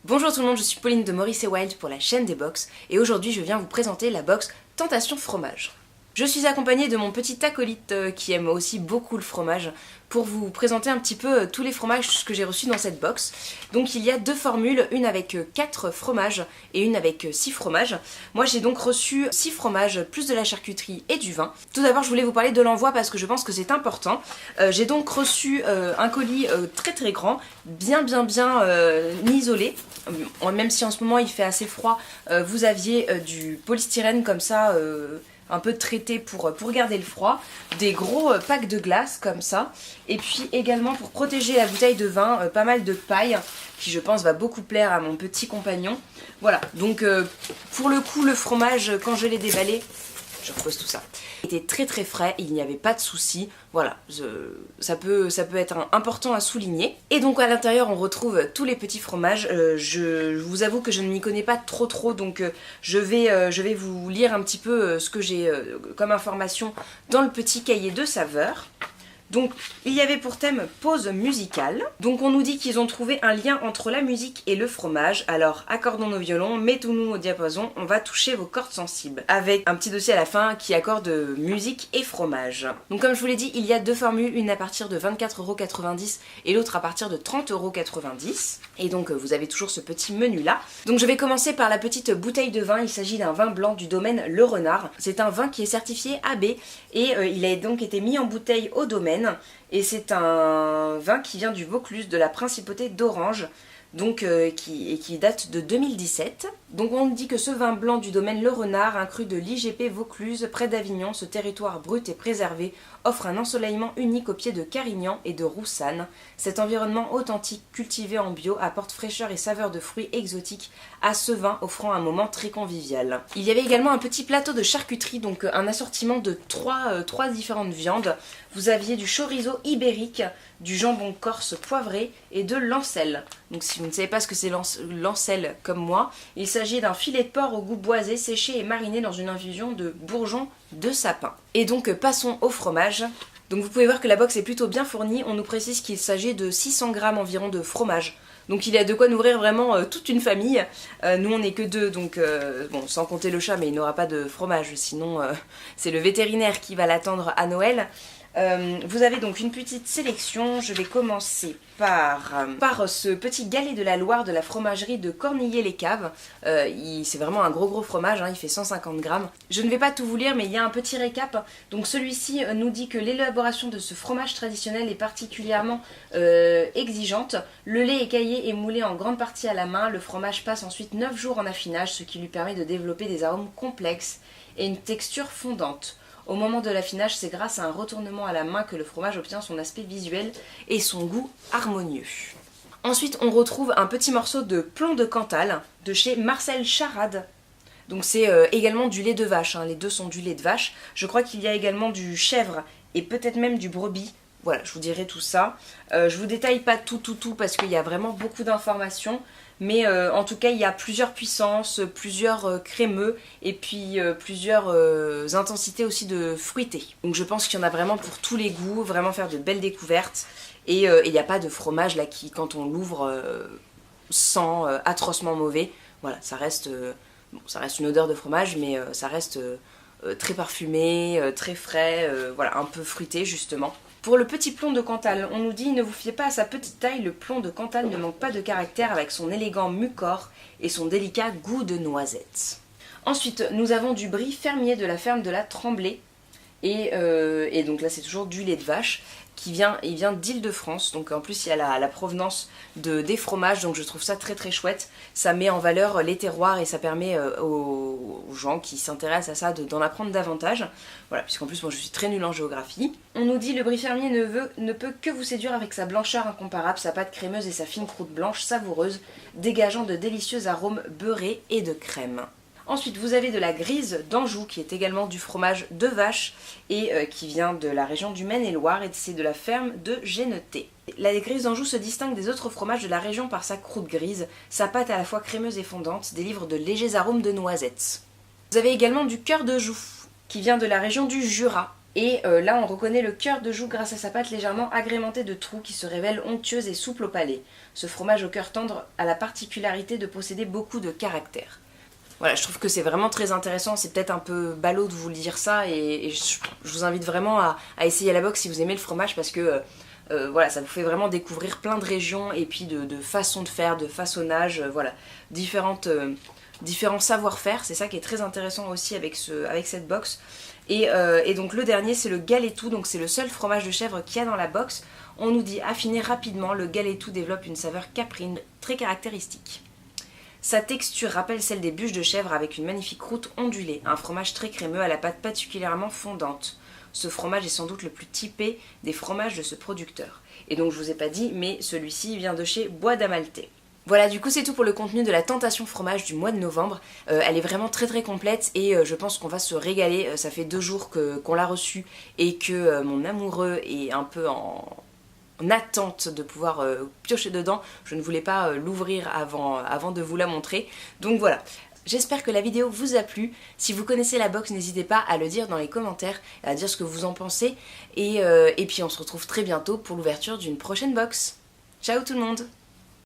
Bonjour tout le monde, je suis Pauline de Maurice et Wild pour la chaîne des box et aujourd'hui je viens vous présenter la box Tentation Fromage. Je suis accompagnée de mon petit acolyte qui aime aussi beaucoup le fromage pour vous présenter un petit peu tous les fromages que j'ai reçus dans cette box. Donc il y a deux formules, une avec 4 fromages et une avec 6 fromages. Moi j'ai donc reçu 6 fromages plus de la charcuterie et du vin. Tout d'abord je voulais vous parler de l'envoi parce que je pense que c'est important. J'ai donc reçu un colis très grand, bien isolé. Même si en ce moment il fait assez froid, vous aviez du polystyrène comme ça, un peu traité pour garder le froid, des gros packs de glace comme ça, et puis également pour protéger la bouteille de vin, pas mal de paille, qui je pense va beaucoup plaire à mon petit compagnon. Voilà, donc pour le coup le fromage, quand je l'ai déballé, je repose tout ça, il était très frais, il n'y avait pas de souci. Voilà, ça peut être important à souligner. Et donc à l'intérieur on retrouve tous les petits fromages. Je vous avoue que je ne m'y connais pas trop, donc je vais vous lire un petit peu ce que j'ai comme information dans le petit cahier de saveurs. Donc il y avait pour thème pause musicale. Donc on nous dit qu'ils ont trouvé un lien entre la musique et le fromage. Alors accordons nos violons, mettons-nous au diapason, on va toucher vos cordes sensibles. Avec un petit dossier à la fin qui accorde musique et fromage. Donc comme je vous l'ai dit, il y a deux formules, une à partir de 24,90€ et l'autre à partir de 30,90€. Et donc vous avez toujours ce petit menu là. Donc je vais commencer par la petite bouteille de vin. Il s'agit d'un vin blanc du domaine Le Renard. C'est un vin qui est certifié AB et il a donc été mis en bouteille au domaine. Et c'est un vin qui vient du Vaucluse, de la principauté d'Orange, donc qui date de 2017. Donc on dit que ce vin blanc du domaine Le Renard, un cru de l'IGP Vaucluse, près d'Avignon, ce territoire brut et préservé, offre un ensoleillement unique au pied de Carignan et de Roussanne. Cet environnement authentique, cultivé en bio, apporte fraîcheur et saveur de fruits exotiques à ce vin, offrant un moment très convivial. Il y avait également un petit plateau de charcuterie, donc un assortiment de trois différentes viandes. Vous aviez du chorizo ibérique, du jambon corse poivré et de l'ancelle. Donc si vous ne savez pas ce que c'est l'ancelle comme moi, il s'agit d'un filet de porc au goût boisé, séché et mariné dans une infusion de bourgeons de sapin. Et donc passons au fromage. Donc vous pouvez voir que la box est plutôt bien fournie. On nous précise qu'il s'agit de 600 grammes environ de fromage. Donc il y a de quoi nourrir vraiment toute une famille. Nous on n'est que deux, donc bon, sans compter le chat, mais il n'aura pas de fromage, sinon c'est le vétérinaire qui va l'attendre à Noël. Vous avez donc une petite sélection. Je vais commencer par ce petit galet de la Loire de la fromagerie de Cornillé-les-Caves. C'est vraiment un gros fromage, hein, il fait 150 grammes. Je ne vais pas tout vous lire, mais il y a un petit récap. Donc celui-ci nous dit que l'élaboration de ce fromage traditionnel est particulièrement exigeante. Le lait est caillé et moulé en grande partie à la main. Le fromage passe ensuite 9 jours en affinage, ce qui lui permet de développer des arômes complexes et une texture fondante. Au moment de l'affinage, c'est grâce à un retournement à la main que le fromage obtient son aspect visuel et son goût harmonieux. Ensuite, on retrouve un petit morceau de plomb de Cantal de chez Marcel Charade. Donc c'est également du lait de vache, hein. Les deux sont du lait de vache. Je crois qu'il y a également du chèvre et peut-être même du brebis. Voilà, je vous dirai tout ça. Je vous détaille pas tout parce qu'il y a vraiment beaucoup d'informations. Mais en tout cas, il y a plusieurs puissances, plusieurs crémeux et puis plusieurs intensités aussi de fruité. Donc je pense qu'il y en a vraiment pour tous les goûts, vraiment faire de belles découvertes. Et il n'y a pas de fromage là qui, quand on l'ouvre, sent atrocement mauvais. Voilà, ça reste une odeur de fromage, mais ça reste très parfumé, très frais, voilà, un peu fruité justement. Pour le petit plomb de Cantal, on nous dit « Ne vous fiez pas à sa petite taille, le plomb de Cantal ne manque pas de caractère avec son élégant mucor et son délicat goût de noisette. » Ensuite, nous avons du brie fermier de la ferme de la Tremblay. Et donc là, c'est toujours du lait de vache il vient d'Île-de-France. Donc en plus, il y a la provenance des fromages, donc je trouve ça très chouette. Ça met en valeur les terroirs et ça permet aux gens qui s'intéressent à ça d'en apprendre davantage. Voilà, puisqu'en plus, moi je suis très nulle en géographie. On nous dit le brie fermier ne peut que vous séduire avec sa blancheur incomparable, sa pâte crémeuse et sa fine croûte blanche savoureuse, dégageant de délicieux arômes beurrés et de crème. Ensuite, vous avez de la grise d'Anjou, qui est également du fromage de vache et qui vient de la région du Maine-et-Loire, et c'est de la ferme de Géneté. La grise d'Anjou se distingue des autres fromages de la région par sa croûte grise. Sa pâte à la fois crémeuse et fondante délivre de légers arômes de noisettes. Vous avez également du cœur de joux, qui vient de la région du Jura. Et là on reconnaît le cœur de joue grâce à sa pâte légèrement agrémentée de trous qui se révèle onctueuse et souple au palais. Ce fromage au cœur tendre a la particularité de posséder beaucoup de caractère. Voilà, je trouve que c'est vraiment très intéressant, c'est peut-être un peu ballot de vous le dire ça, et je vous invite vraiment à essayer la box si vous aimez le fromage, parce que voilà, ça vous fait vraiment découvrir plein de régions, et puis de façons de faire, de façonnage, voilà, différents savoir-faire, c'est ça qui est très intéressant aussi avec cette box. Et donc le dernier c'est le Galétou, donc c'est le seul fromage de chèvre qu'il y a dans la box. On nous dit affiner rapidement, le Galétou développe une saveur caprine très caractéristique. Sa texture rappelle celle des bûches de chèvre avec une magnifique croûte ondulée, un fromage très crémeux à la pâte particulièrement fondante. Ce fromage est sans doute le plus typé des fromages de ce producteur. Et donc je vous ai pas dit, mais celui-ci vient de chez Bois d'Amalté. Voilà, du coup c'est tout pour le contenu de la tentation fromage du mois de novembre. Elle est vraiment très très complète et je pense qu'on va se régaler. Ça fait 2 jours qu'on l'a reçue et que mon amoureux est un peu en attente de pouvoir piocher dedans. Je ne voulais pas l'ouvrir avant de vous la montrer. Donc voilà. J'espère que la vidéo vous a plu. Si vous connaissez la box, n'hésitez pas à le dire dans les commentaires, à dire ce que vous en pensez. Et puis on se retrouve très bientôt pour l'ouverture d'une prochaine box. Ciao tout le monde!